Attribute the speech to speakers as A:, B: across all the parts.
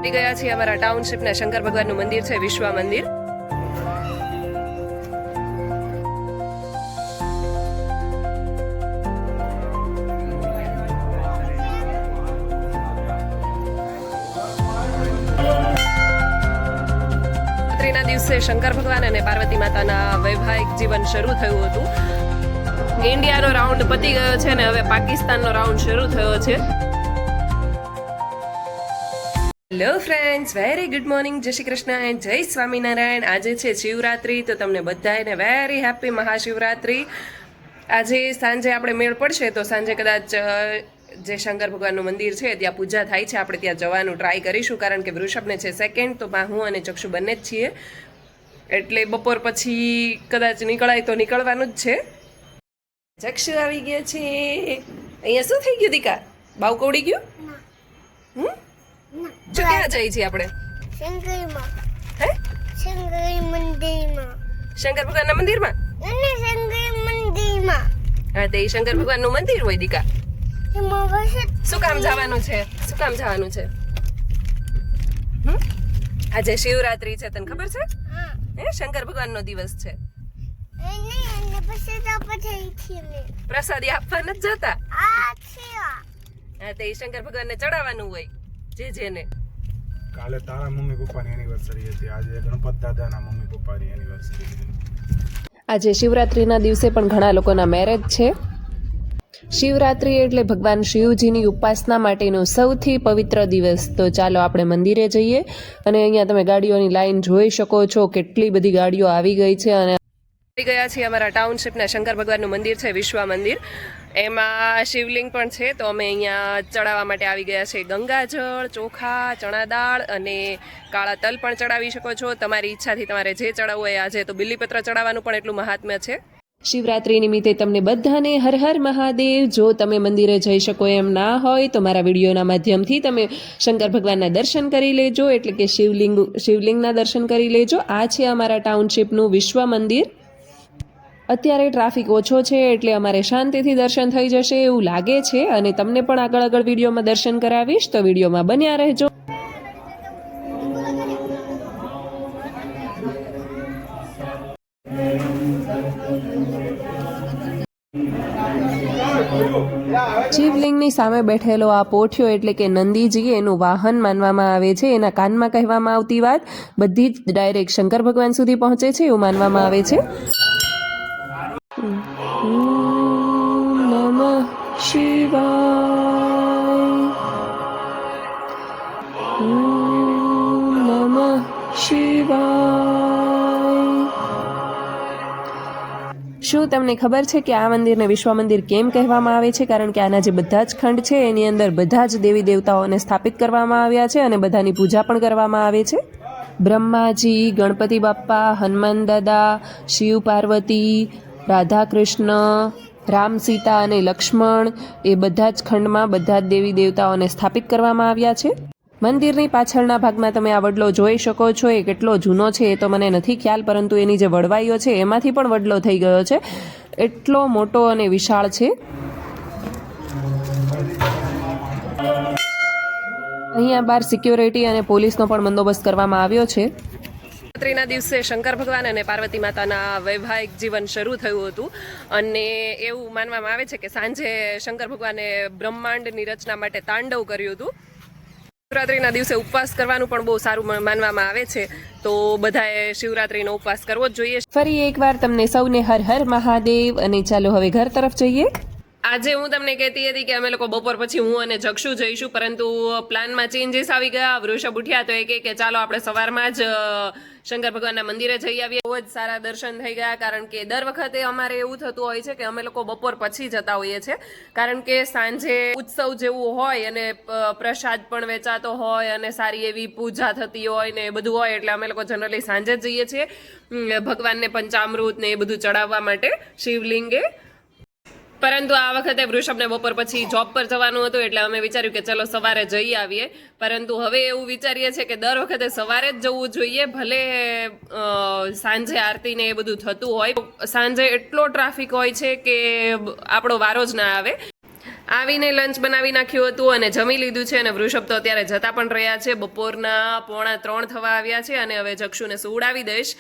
A: ગયા છીએ અમારા ટાઉનશીપના શંકર ભગવાનનું મંદિર છે વિશ્વા મંદિર. નવરાત્રિના દિવસે શંકર ભગવાન અને પાર્વતી માતાના વૈવાહિક જીવન શરૂ થયું હતું. ઇન્ડિયાનો રાઉન્ડ પતી ગયો છે અને હવે પાકિસ્તાનનો રાઉન્ડ શરૂ થયો છે. Hello friends, very good morning, જય શ્રી કૃષ્ણ એન્ડ જય સ્વામિનારાયણ. આજે છે શિવરાત્રિ, તો તમને બધાને વેરી હેપી મહાશિવરાત્રિ. આજે સાંજે આપણે મેળ પડશે તો સાંજે કદાચ જે શંકર ભગવાનનું મંદિર છે ત્યાં પૂજા થાય છે, આપણે ત્યાં જવાનું ટ્રાય કરીશું, કારણ કે વૃષભને છે સેકન્ડ, તો હું અને ચક્ષુ બંને જ છીએ, એટલે બપોર પછી કદાચ નીકળાય તો નીકળવાનું જ છે. ચક્ષુ આવી ગયા છે. અહીંયા શું થઈ ગયું દીકા? બાવ કવડી ગયું? જો ક્યાં જાય છે આપણે?
B: શંકરમાં.
A: હે?
B: શંકર મંદિરમાં.
A: શંકર ભગવાનના મંદિરમાં?
B: શંકર મંદિરમાં.
A: હા, તે શંકર ભગવાનનું મંદિર હોય દીકા.
B: એમાં વરસાદ.
A: શું કામ જવાનું છે? શું કામ જવાનું છે? આજે શિવરાત્રી છે, તને ખબર છે?
B: હા.
A: હે, શંકર ભગવાનનો દિવસ છે.
B: અને પછી આપણે થઈ છીએ.
A: પ્રસાદી આપવા નથી જતા.
B: આ છે.
A: હા, તે શંકર ભગવાનને ચડાવવાનું હોય જેને.
C: કાલે તારા મમ્મી પપ્પાની એનિવર્સરી હતી, આજે ગણપત દાદાના મમ્મી પપ્પાની એનિવર્સરી હતી.
A: આજે શિવરાત્રિના દિવસે પણ ઘણા લોકોના મેરેજ છે. શિવરાત્રિ એટલે ભગવાન શિવજીની ઉપાસના માટેનો સૌથી પવિત્ર દિવસ. તો ચાલો આપણે મંદિરે જઈએ. અને અહીંયા તમે ગાડીઓની લાઈન જોઈ શકો છો, કેટલી બધી ગાડીઓ આવી ગઈ છે. અને આવી ગયા છીએ અમારા ટાઉનશીપના શંકર ભગવાનનું મંદિર છે વિશ્વા મંદિર. એમાં શિવલિંગ પણ છે, તો અમે અહીંયા ચડાવવા માટે આવી ગયા છે. ગંગાજળ, ચોખા, ચણા દાળ અને કાળા તલ પણ ચડાવી શકો છો. તમારી ઈચ્છાથી તમારે જે ચડાવવું હોય. આજે તો બિલીપત્ર ચડાવવાનું પણ એટલું મહાત્મ્ય છે. શિવરાત્રિ નિમિત્તે તમને બધાને હર હર મહાદેવ. જો તમે મંદિરે જઈ શકો એમ ના હોય તો મારા વિડીયોના માધ્યમથી તમે શંકર ભગવાનના દર્શન કરી લેજો, એટલે કે શિવલિંગના દર્શન કરી લેજો. આ છે અમારા ટાઉનશીપનું વિશ્વ મંદિર. અત્યારે ટ્રાફિક ઓછો છે એટલે અમારે શાંતિથી દર્શન થઈ જશે એવું લાગે છે, અને તમને પણ આગળ વિડીયોમાં દર્શન કરાવીશ, તો વિડીયોમાં બન્યા રહેજો. શિવલિંગની સામે બેઠેલો આ પોઠિયો એટલે કે નંદીજી એનું વાહન માનવામાં આવે છે. એના કાનમાં કહેવામાં આવતી વાત બધી જ ડાયરેક્ટ શંકર ભગવાન સુધી પહોંચે છે એવું માનવામાં આવે છે. નમઃ શિવાય, નમઃ શિવાય. શું તમને ખબર છે કે આ મંદિરને વિશ્વ મંદિર કેમ કહેવામાં આવે છે? કારણ કે આના જે બધા જ ખંડ છે એની અંદર બધા જ દેવી દેવતાઓને સ્થાપિત કરવામાં આવ્યા છે અને બધાની પૂજા પણ કરવામાં આવે છે. બ્રહ્માજી, ગણપતિ બાપ્પા, હનુમાન દાદા, શિવ પાર્વતી, રાધા કૃષ્ણ, રામ સીતા અને લક્ષ્મણ, એ બધા જ ખંડમાં બધા જ દેવી દેવતાઓને સ્થાપિત કરવામાં આવ્યા છે. મંદિરની પાછળના ભાગમાં તમે આ વડલો જોઈ શકો છો. એ કેટલો જૂનો છે એ તો મને નથી ખ્યાલ, પરંતુ એની જે વડવાઈઓ છે એમાંથી પણ વડલો થઈ ગયો છે. એટલો મોટો અને વિશાળ છે. અહીંયા બહાર સિક્યોરિટી અને પોલીસનો પણ બંદોબસ્ત કરવામાં આવ્યો છે. શિવરાત્રિના દિવસે શંકર ભગવાન અને પાર્વતી માતાના વૈવાહિક જીવન શરૂ થયું હતું, અને એવું માનવામાં આવે છે કે સાંજે શંકર ભગવાને બ્રહ્માંડની રચના માટે તાંડવ કર્યું હતું. શિવરાત્રિના દિવસે ઉપવાસ કરવાનું પણ બહુ સારું માનવામાં આવે છે, તો બધાએ શિવરાત્રિનો ઉપવાસ કરવો જ જોઈએ. ફરી એકવાર તમને સૌને હર હર મહાદેવ. અને ચાલો હવે ઘર તરફ જઈએ. આજે હું તમને કહેતી હતી કે અમે લોકો બપોર પછી હું અને જક્ષુ જઈશું, પરંતુ પ્લાનમાં ચેન્જીસ આવી ગયા. વૃષભ ઉઠ્યા તો એ કહે કે ચાલો આપણે સવારમાં જ શંકર ભગવાનના મંદિરે જઈ આવીએ. બહુ જ સારા દર્શન થઈ ગયા, કારણ કે દર વખતે અમારે એવું થતું હોય છે કે અમે લોકો બપોર પછી જતા હોઈએ છીએ, કારણ કે સાંજે ઉત્સવ જેવું હોય અને પ્રસાદ પણ વેચાતો હોય અને સારી એવી પૂજા થતી હોય ને એ બધું હોય, એટલે અમે લોકો જનરલી સાંજે જ જઈએ છીએ ભગવાનને પંચામૃત ને એ બધું ચડાવવા માટે શિવલિંગે. પરંતુ આ વખતે વૃષભને બપોર પછી જોબ પર જવાનું હતું, એટલે અમે વિચાર્યું કે ચલો સવારે જઈ આવીએ. પરંતુ હવે એવું વિચારીએ છીએ કે દર વખતે સવારે જ જવું જોઈએ, ભલે સાંજે આરતી ને એ બધું થતું હોય. સાંજે એટલો ટ્રાફિક હોય છે કે આપણો વારો જ ના આવે. આવીને લંચ બનાવી નાખ્યું હતું અને જમી લીધું છે અને વૃષભ તો અત્યારે જતા પણ રહ્યા છે. બપોરના 2:45 થવા આવ્યા છે અને હવે જક્ષુને સુવડાવી દઈશ.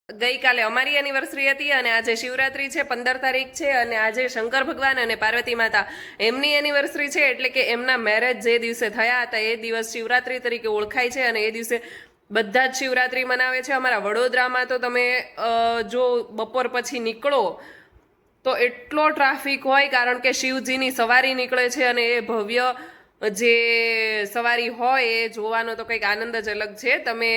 A: ગઈકાલે અમારી એનિવર્સરી હતી અને આજે શિવરાત્રી છે, 15 તારીખ છે અને આજે શંકર ભગવાન અને પાર્વતી માતા એમની એનિવર્સરી છે, એટલે કે એમના મેરેજ જે દિવસે થયા હતા એ દિવસ શિવરાત્રી તરીકે ઓળખાય છે અને એ દિવસે બધા જ શિવરાત્રી મનાવે છે. અમારા વડોદરામાં તો તમે જો બપોર પછી નીકળો તો એટલો ટ્રાફિક હોય, કારણ કે શિવજીની સવારી નીકળે છે અને એ ભવ્ય જે સવારી હોય એ જોવાનો તો કંઈક આનંદ જ અલગ છે. તમે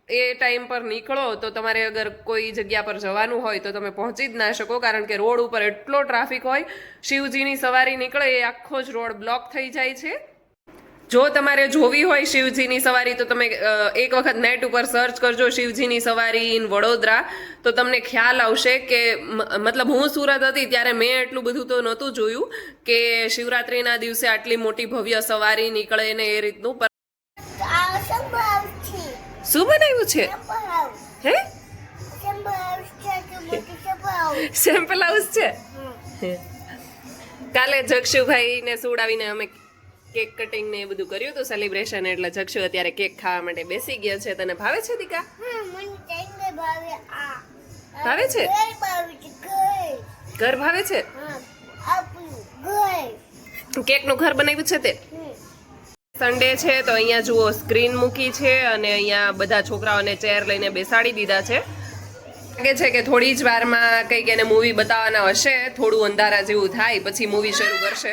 A: એ ટાઈમ પર નીકળો તો તમારે અગર કોઈ જગ્યા પર જવાનું હોય તો તમે પહોંચી જ ના શકો, કારણ કે રોડ ઉપર એટલો ટ્રાફિક હોય. શિવજીની સવારી નીકળે એ આખો જ રોડ બ્લોક થઈ જાય છે. જો તમારે જોવી હોય શિવજીની સવારી તો તમે એક વખત નેટ ઉપર સર્ચ કરજો શિવજીની સવારી ઇન વડોદરા, તો તમને ખ્યાલ આવશે કે મતલબ હું સુરત હતી ત્યારે મેં એટલું બધું તો નહોતું જોયું કે શિવરાત્રીના દિવસે આટલી મોટી ભવ્ય સવારી નીકળે ને એ રીતનું. શું બનાવ્યું છે? હે, સેમ્પલ હાઉસ છે. કાલે જક્ષુભાઈને સુવડાવીને અમે કેક કટિંગ ને એ બધું કર્યું હતું સેલિબ્રેશન, એટલે જક્ષુ અત્યારે કેક ખાવા માટે બેસી ગયો છે. તને ભાવે છે દીકા? ભાવે છે? ઘર ભાવે છે? કેકનું ઘર બનાવ્યું છે તે? સન્ડે છે તો અહીંયા જુઓ સ્ક્રીન મૂકી છે અને અહીંયા બધા છોકરાઓને ચેર લઈને બેસાડી દીધા છે. લાગે છે કે થોડી જ વારમાં કંઈક એને મૂવી બતાવવાના હશે, થોડું અંધારા જેવું થાય પછી મૂવી શરૂ કરશે.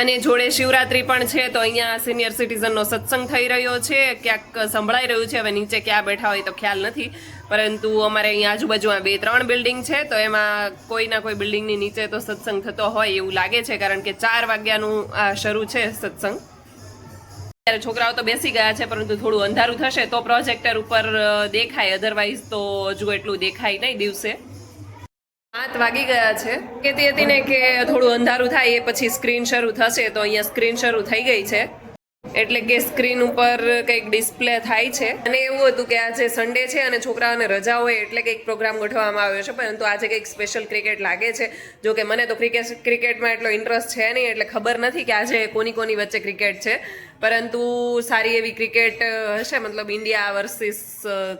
A: અને જોડે શિવરાત્રી પણ છે તો અહીંયા સિનિયર સિટીઝનનો સત્સંગ થઈ રહ્યો છે, ક્યાંક સંભળાઈ રહ્યું છે. હવે નીચે ક્યાં બેઠા હોય તો ખ્યાલ નથી, પરંતુ અમારે અહીંયા આજુબાજુમાં 2-3 બિલ્ડિંગ છે તો એમાં કોઈના કોઈ બિલ્ડિંગની નીચે તો સત્સંગ થતો હોય એવું લાગે છે, કારણ કે 4 વાગ્યાનું આ શરૂ છે સત્સંગ. ત્યારે છોકરાઓ તો બેસી ગયા છે, પરંતુ થોડું અંધારું થશે તો પ્રોજેક્ટર ઉપર દેખાય, અધરવાઇઝ તો હજુ એટલું દેખાય નહીં. દિવસે 7 વાગી ગયા છે. કહેતી હતી ને કે થોડું અંધારું થાય એ પછી સ્ક્રીન શરૂ થશે, તો અહીંયા સ્ક્રીન શરૂ થઈ ગઈ છે, એટલે કે સ્ક્રીન ઉપર કંઈક ડિસ્પ્લે થાય છે. અને એવું હતું કે આજે સન્ડે છે અને છોકરાઓને રજા હોય એટલે કંઈક પ્રોગ્રામ ગોઠવવામાં આવ્યો છે, પરંતુ આજે કંઈક સ્પેશિયલ ક્રિકેટ લાગે છે. જો કે મને તો ક્રિકેટમાં એટલો ઇન્ટરેસ્ટ છે નહીં, એટલે ખબર નથી કે આજે કોની વચ્ચે ક્રિકેટ છે, પરંતુ સારી એવી ક્રિકેટ હશે, મતલબ ઇન્ડિયા વર્સિસ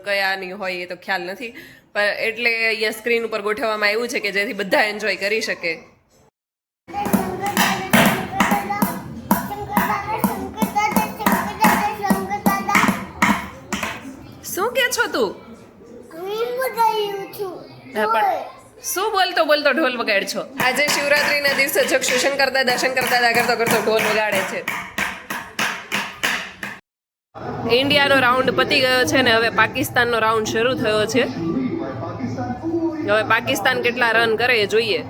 A: કયાની હોય એ તો ખ્યાલ નથી, પણ એટલે અહીંયા સ્ક્રીન ઉપર ગોઠવવામાં આવ્યું છે કે જેથી બધા એન્જોય કરી શકે. શું કે છો તું? શું બોલતો ઢોલ વગાડ છો? આજે શિવરાત્રીના દિવસે જક્ષુ શંકર દાદા કરતો ઢોલ વગાડે છે. ઇન્ડિયાનો રાઉન્ડ પતી ગયો છે ને હવે પાકિસ્તાનનો રાઉન્ડ શરૂ થયો છે. હવે પાકિસ્તાન કેટલા રન કરે એ જોઈએ.